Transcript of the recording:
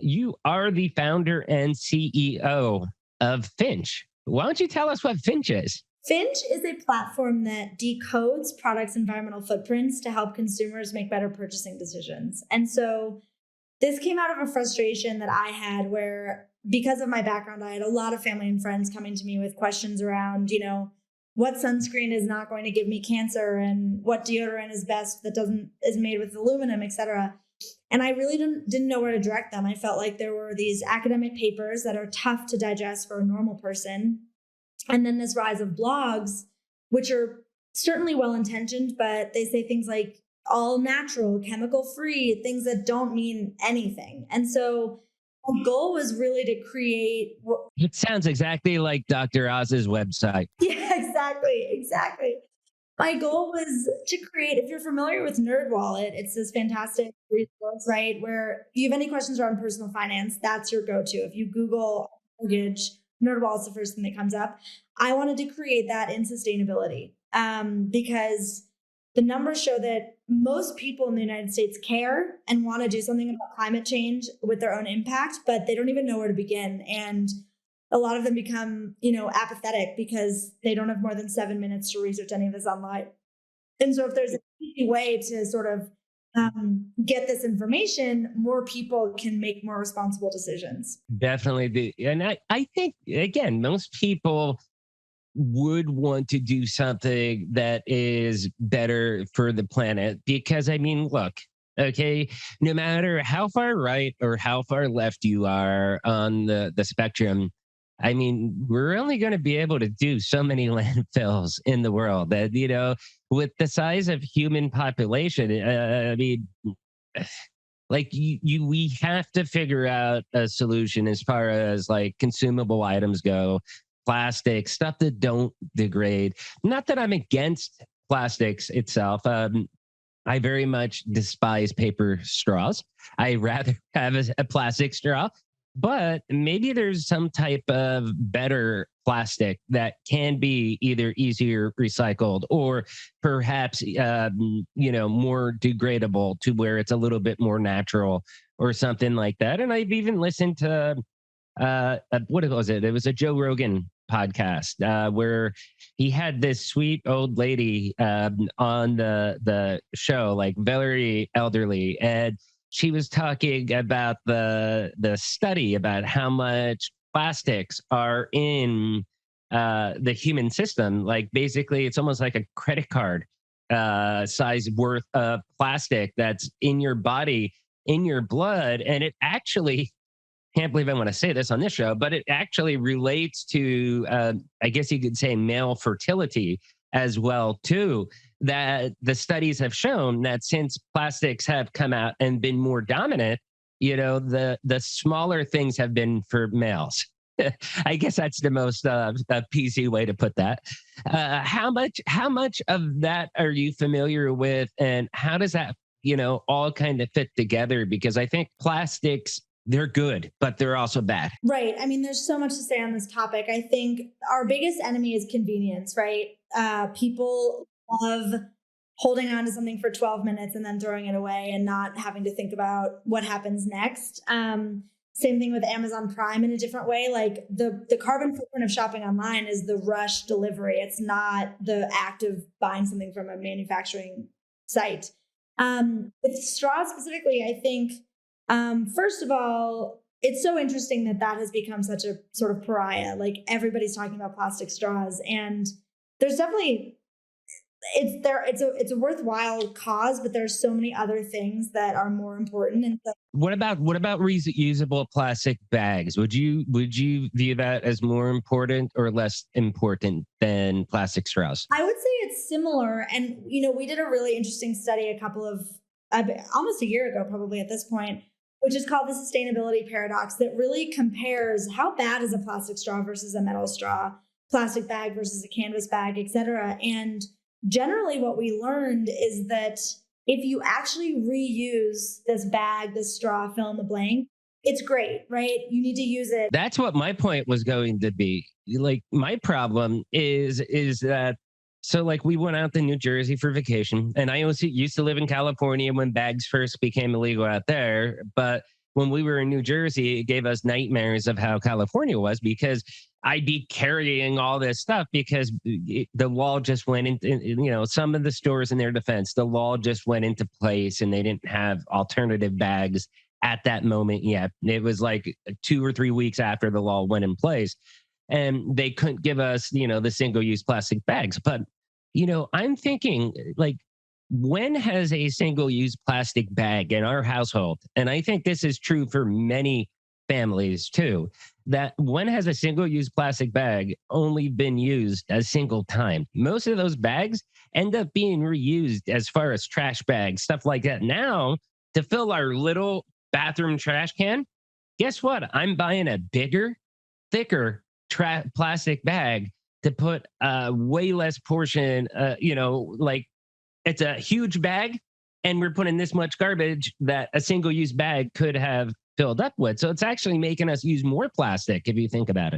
You are the founder and CEO of Finch. Why don't you tell us what Finch is? Finch is a platform that decodes products' environmental footprints to help consumers make better purchasing decisions. And so this came out of a frustration that I had where, because of my background, I had a lot of family and friends coming to me with questions around, what sunscreen is not going to give me cancer and what deodorant is best that doesn't is made with aluminum, et cetera. And I really didn't know where to direct them. I felt like there were these academic papers that are tough to digest for a normal person. And then this rise of blogs, which are certainly well intentioned, but they say things like all natural, chemical free, things that don't mean anything. And so our goal was really to create. It sounds exactly like Dr. Oz's website. Yeah, exactly. My goal was to create, if you're familiar with NerdWallet, it's this fantastic resource, right? Where if you have any questions around personal finance, that's your go-to. If you Google mortgage, NerdWallet's the first thing that comes up. I wanted to create that in sustainability because the numbers show that most people in the United States care and want to do something about climate change with their own impact, but they don't even know where to begin. And a lot of them become, apathetic because they don't have more than 7 minutes to research any of this online. And so if there's an easy way to sort of get this information, more people can make more responsible decisions. Definitely. And I think, again, most people would want to do something that is better for the planet because, I mean, look, okay, no matter how far right or how far left you are on the spectrum, I mean, we're only going to be able to do so many landfills in the world that, with the size of human population, I mean, like we have to figure out a solution as far as like consumable items go, plastic, stuff that don't degrade. Not that I'm against plastics itself. I very much despise paper straws. I rather have a plastic straw, but maybe there's some type of better plastic that can be either easier recycled or perhaps more degradable to where it's a little bit more natural or something like that. And I've even listened to what was it? It was a Joe Rogan podcast where he had this sweet old lady on the show, like very elderly, and she was talking about the study about how much plastics are in the human system. Like basically, it's almost like a credit card size worth of plastic that's in your body, in your blood, and it actually can't believe I want to say this on this show, but it actually relates to, I guess you could say, male fertility as well too. That the studies have shown that since plastics have come out and been more dominant, the smaller things have been for males. I guess that's the most PC way to put that. How much of that are you familiar with, and how does that all kind of fit together? Because I think plastics, they're good, but they're also bad. Right. I mean, there's so much to say on this topic. I think our biggest enemy is convenience, right? People love holding on to something for 12 minutes and then throwing it away and not having to think about what happens next. Same thing with Amazon Prime in a different way. Like the carbon footprint of shopping online is the rush delivery. It's not the act of buying something from a manufacturing site. With straws specifically, I think, first of all, it's so interesting that has become such a sort of pariah. Like everybody's talking about plastic straws, and there's definitely it's a worthwhile cause, but there's so many other things that are more important. And so, what about reusable plastic bags? Would you view that as more important or less important than plastic straws? I would say it's similar. And we did a really interesting study almost a year ago, probably at this point, which is called the sustainability paradox, that really compares how bad is a plastic straw versus a metal straw, plastic bag versus a canvas bag, et cetera. And generally what we learned is that if you actually reuse this bag, this straw, fill in the blank, it's great, right? You need to use it. That's what my point was going to be. Like my problem is that, so like we went out to New Jersey for vacation, and I also used to live in California when bags first became illegal out there. But when we were in New Jersey, it gave us nightmares of how California was because I'd be carrying all this stuff because the law just went into, some of the stores in their defense, the law just went into place and they didn't have alternative bags at that moment yet. It was like 2 or 3 weeks after the law went in place and they couldn't give us, the single use plastic bags. But, I'm thinking like, when has a single use plastic bag in our household, and I think this is true for many families too, that when has a single use plastic bag only been used a single time? Most of those bags end up being reused as far as trash bags, stuff like that. Now, to fill our little bathroom trash can, guess what? I'm buying a bigger, thicker plastic bag to put a way less portion, like it's a huge bag and we're putting this much garbage that a single use bag could have filled up with. So it's actually making us use more plastic if you think about it.